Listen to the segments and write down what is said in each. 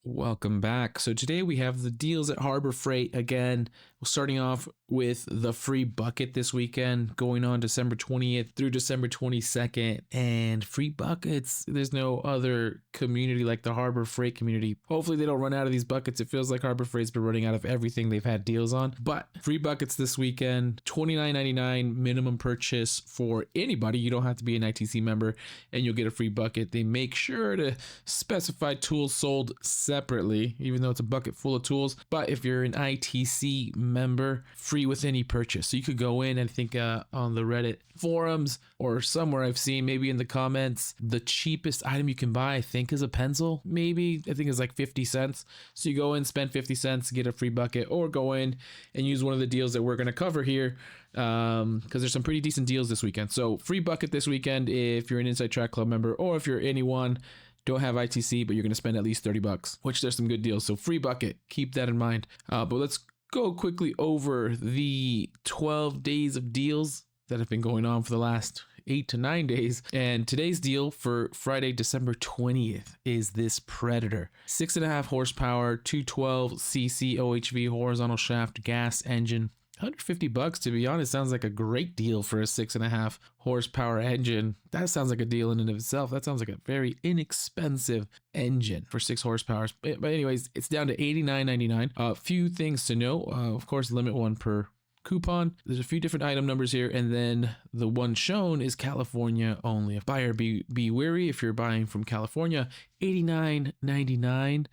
Welcome back. So today we have the deals at Harbor Freight again. We're starting off with the free bucket this weekend, going on December 20th through December 22nd. And free buckets, there's no other community like the Harbor Freight community. Hopefully they don't run out of these buckets. It feels like Harbor Freight's been running out of everything they've had deals on. But free buckets this weekend, $29.99 minimum purchase for anybody. You don't have to be an ITC member and you'll get a free bucket. They make sure to specify tools sold separately, even though it's a bucket full of tools. But if you're an ITC member, free with any purchase. So you could go in and think on the Reddit forums or somewhere I've seen, maybe in the comments, the cheapest item you can buy, I think, is a pencil. Maybe I think it's like 50 cents. So you go in, spend 50 cents, get a free bucket, or go in and use one of the deals that we're going to cover here, because there's some pretty decent deals this weekend. So free bucket this weekend if you're an Inside Track Club member, or if you're anyone, don't have ITC, but you're going to spend at least $30, which there's some good deals. So free bucket, keep that in mind. But let's go quickly over the 12 days of deals that have been going on for the last 8 to 9 days. And today's deal for Friday, December 20th is this Predator. 6.5 horsepower, 212cc OHV horizontal shaft gas engine. $150, to be honest, sounds like a great deal for a 6.5 horsepower engine. That sounds like a deal in and of itself. That sounds like a very inexpensive engine for 6 horsepower. But anyways, it's down to $89.99. A few things to know. Of course, limit one per coupon. There's a few different item numbers here, and then the one shown is California only. If buyer be wary if you're buying from California. $89.99.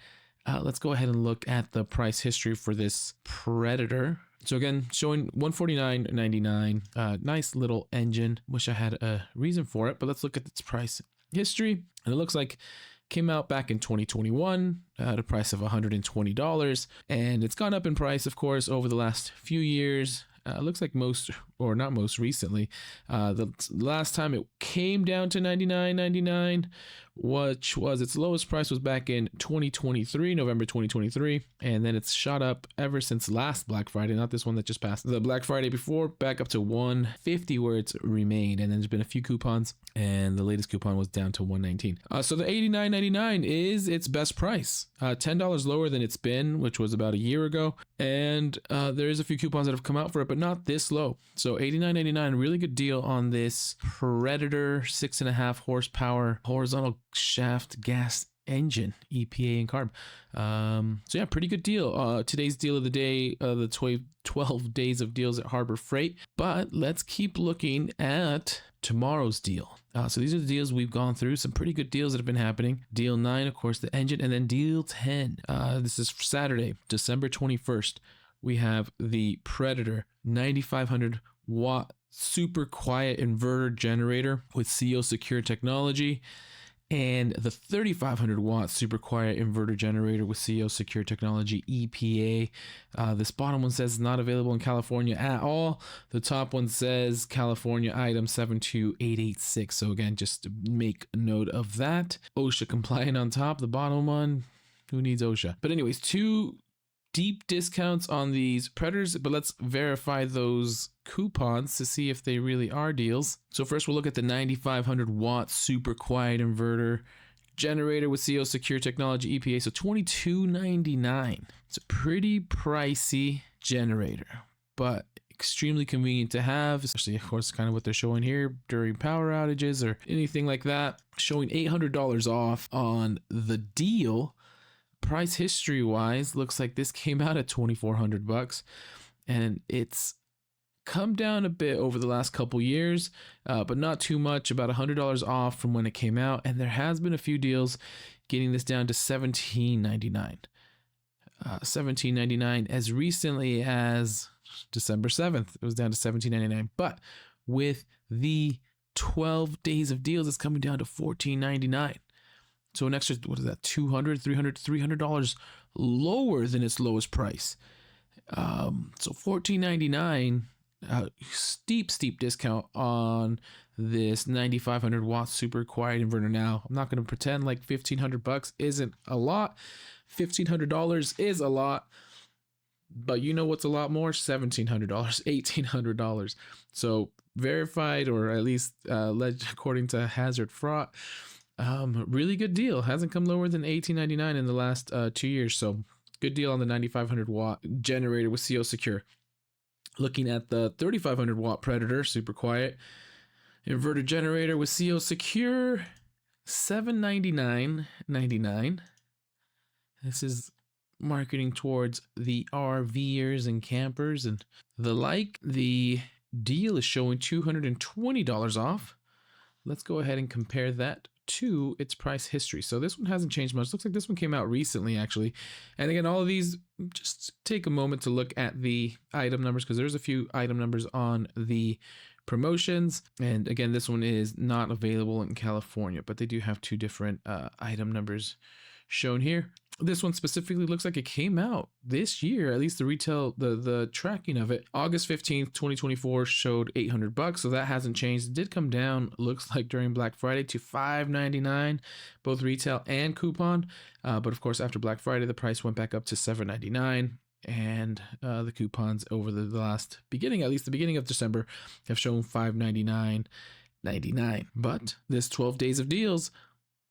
Let's go ahead and look at the price history for this Predator. So again, showing $149.99. Nice little engine. Wish I had a reason for it, but let's look at its price history. And it looks like came out back in 2021 at a price of $120. And it's gone up in price, of course, over the last few years. Looks like most, or not most recently, the last time it came down to $99.99, which was its lowest price, was back in 2023, November 2023. And then it's shot up ever since last Black Friday, not this one that just passed. The Black Friday before, back up to $150 where it's remained. And then there's been a few coupons, and the latest coupon was down to $119. So the $89.99 is its best price, $10 lower than it's been, which was about a year ago. And there is a few coupons that have come out for it, but not this low. So $89.99, really good deal on this Predator 6.5 horsepower horizontal shaft gas engine, EPA and carb. So yeah, pretty good deal. Today's deal of the day, the 12 days of deals at Harbor Freight. But let's keep looking at tomorrow's deal. So these are the deals we've gone through. Some pretty good deals that have been happening. Deal 9, of course, the engine, and then deal 10. This is Saturday, December 21st. We have the Predator 9,500 watt super quiet inverter generator with CO secure technology, and the 3,500 watt super quiet inverter generator with CO secure technology, EPA. This bottom one says not available in California at all. The top one says California item 72886. So again, just to make a note of that. OSHA compliant on top. The bottom one, who needs OSHA? But anyways, 2 deep discounts on these Predators, but let's verify those coupons to see if they really are deals. So first we'll look at the 9,500 watt super quiet inverter generator with CO secure technology, EPA. So $22.99. It's a pretty pricey generator, but extremely convenient to have, especially, of course, kind of what they're showing here during power outages or anything like that. Showing $800 off on the deal. Price history wise, looks like this came out at $2,400, and it's come down a bit over the last couple years, but not too much, about $100 off from when it came out. And there has been a few deals getting this down to $17.99. $17.99 as recently as December 7th. It was down to $17.99, but with the 12 days of deals, it's coming down to $14.99. So an extra, what is that, $300 lower than its lowest price. So $14.99, steep discount on this 9,500 watt super quiet inverter. Now, I'm not going to pretend like $1,500 isn't a lot. $1,500 is a lot, but you know what's a lot more? $1,700, $1,800. So verified, or at least according to Hazard Fraud, Really good deal. Hasn't come lower than $18.99 in the last 2 years. So good deal on the 9,500 watt generator with CO Secure. Looking at the 3,500 watt Predator, super quiet inverter generator with CO Secure, $799.99. This is marketing towards the RVers and campers and the like. The deal is showing $220 off. Let's go ahead and compare that to its price history. So this one hasn't changed much. Looks like this one came out recently, actually. And again, all of these, just take a moment to look at the item numbers, because there's a few item numbers on the promotions. And again, this one is not available in California, but they do have two different item numbers shown here. This one specifically looks like it came out this year, at least the retail, the tracking of it. August 15th, 2024 showed $800, so that hasn't changed. It did come down, looks like during Black Friday, to $599, both retail and coupon. But of course, after Black Friday, the price went back up to $799. And the coupons over the last beginning, at least the beginning of December, have shown $599.99. But this 12 days of deals,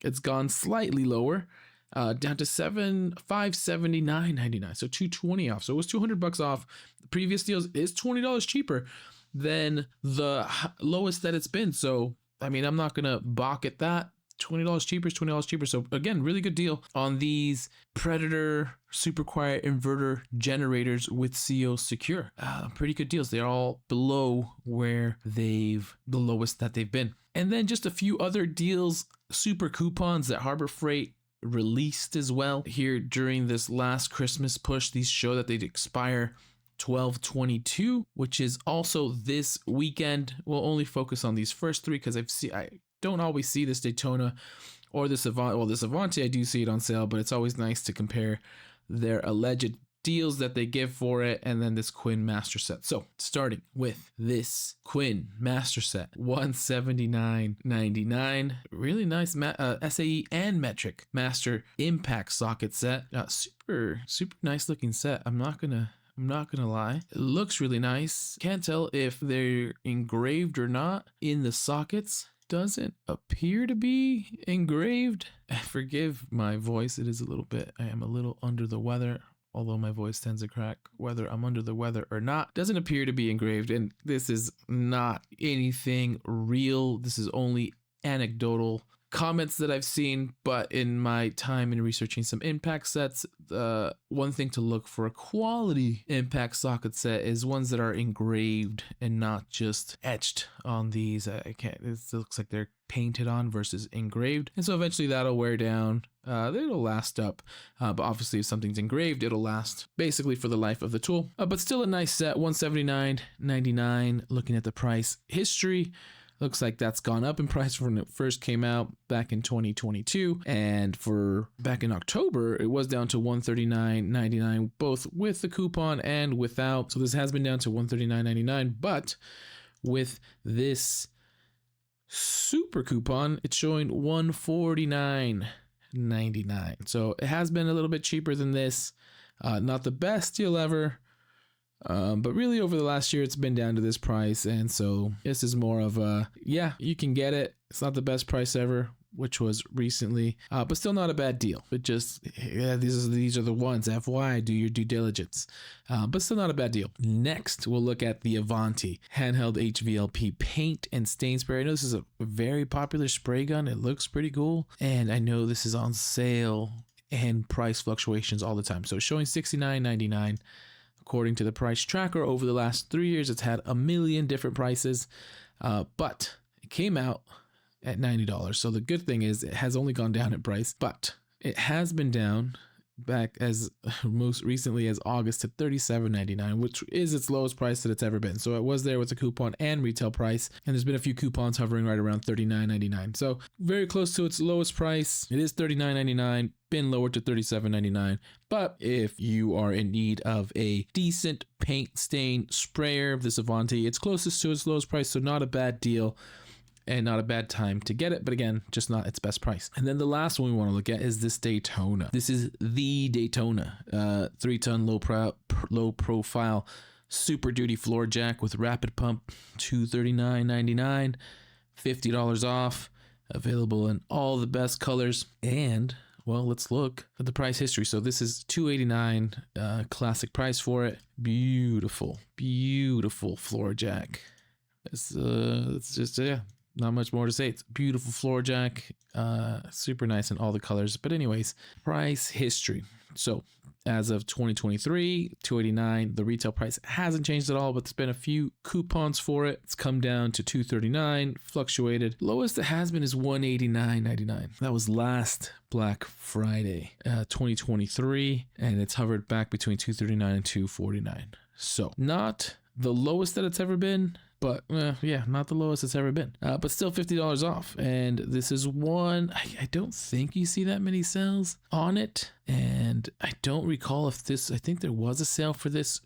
it's gone slightly lower, down to $579.99, so $220 off. So it was $200 off. The previous deals is $20 cheaper than the lowest that it's been. So I mean, I'm not gonna balk at that. $20 cheaper is $20 cheaper. So again, really good deal on these Predator super quiet inverter generators with CO Secure. Pretty good deals. They're all below where the lowest that they've been. And then just a few other deals, super coupons that Harbor Freight released as well here during this last Christmas push. These show that they'd expire 12/22, which is also this weekend. We'll only focus on these first three because I don't always see this Daytona or this Avanti. Well, this Avanti, I do see it on sale, but it's always nice to compare their alleged deals that they give for it, and then this Quinn master set. So starting with this Quinn master set, $179.99. Really nice SAE and metric master impact socket set. Super nice looking set. I'm not gonna lie. It looks really nice. Can't tell if they're engraved or not in the sockets. Doesn't appear to be engraved. Forgive my voice. I am a little under the weather. Although my voice tends to crack whether I'm under the weather or not. Doesn't appear to be engraved, and this is not anything real. This is only anecdotal comments that I've seen, but in my time in researching some impact sets, the one thing to look for a quality impact socket set is ones that are engraved and not just etched on these. It looks like they're painted on versus engraved, and so eventually that'll wear down. It'll last up, but obviously if something's engraved, it'll last basically for the life of the tool. But still a nice set, $179.99. Looking at the price history, looks like that's gone up in price from when it first came out back in 2022, and for back in October it was down to $139.99, both with the coupon and without. So this has been down to $139.99, but with this super coupon, it's showing $149.99. So it has been a little bit cheaper than this. Not the best deal ever, but really over the last year it's been down to this price, and so this is more of a, yeah, you can get it. It's not the best price ever, which was recently, but still not a bad deal. But just, yeah, these are the ones. FYI, do your due diligence, but still not a bad deal. Next, we'll look at the Avanti handheld HVLP paint and stain spray. I know this is a very popular spray gun. It looks pretty cool, and I know this is on sale and price fluctuations all the time. So it's showing $69.99. According to the price tracker, over the last 3 years, it's had a million different prices, but it came out at $90. So the good thing is it has only gone down in price, but it has been down back as most recently as August to $37.99, which is its lowest price that it's ever been. So it was there with the coupon and retail price, and there's been a few coupons hovering right around $39.99. So very close to its lowest price. It is $39.99, been lowered to $37.99. But if you are in need of a decent paint stain sprayer, this Avanti, it's closest to its lowest price, so not a bad deal. And not a bad time to get it, but again, just not its best price. And then the last one we want to look at is this Daytona. This is the Daytona, 3-ton low profile super duty floor jack with rapid pump, $239.99, $50 off. available in all the best colors. And well, let's look at the price history. So this is $289, classic price for it. Beautiful, beautiful floor jack. It's just, yeah, not much more to say. It's a beautiful floor jack, super nice in all the colors. But anyways, price history. So as of 2023, $289. The retail price hasn't changed at all, but there's been a few coupons for it. It's come down to $239, fluctuated. Lowest it has been is $189.99. That was last Black Friday, 2023, and it's hovered back between $239 and $249. So not the lowest that it's ever been, but yeah, not the lowest it's ever been, but still $50 off. And this is one, I don't think you see that many sales on it. And I don't recall if this, I think there was a sale for this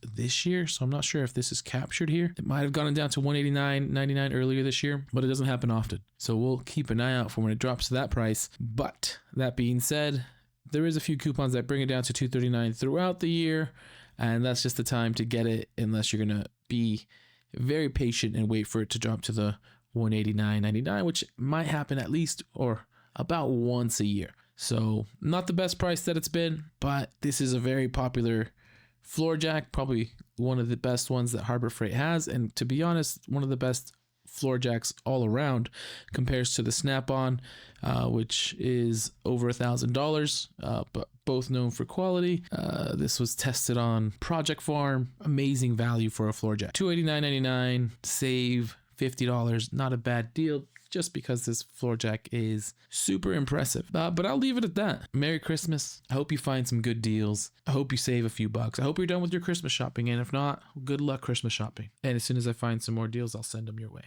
year. So I'm not sure if this is captured here. It might have gone down to $189.99 earlier this year, but it doesn't happen often. So we'll keep an eye out for when it drops to that price. But that being said, there is a few coupons that bring it down to $239 throughout the year. And that's just the time to get it, unless you're going to be very patient and wait for it to drop to the $189.99, which might happen at least or about once a year. So not the best price that it's been, but this is a very popular floor jack, probably one of the best ones that Harbor Freight has. And to be honest, one of the best floor jacks all around, compares to the Snap-on, which is over $1,000, but both known for quality. This was tested on Project Farm. Amazing value for a floor jack. $289.99, save $50. Not a bad deal, just because this floor jack is super impressive. But I'll leave it at that. Merry Christmas. I hope you find some good deals. I hope you save a few bucks. I hope you're done with your Christmas shopping. And if not, good luck Christmas shopping. And as soon as I find some more deals, I'll send them your way.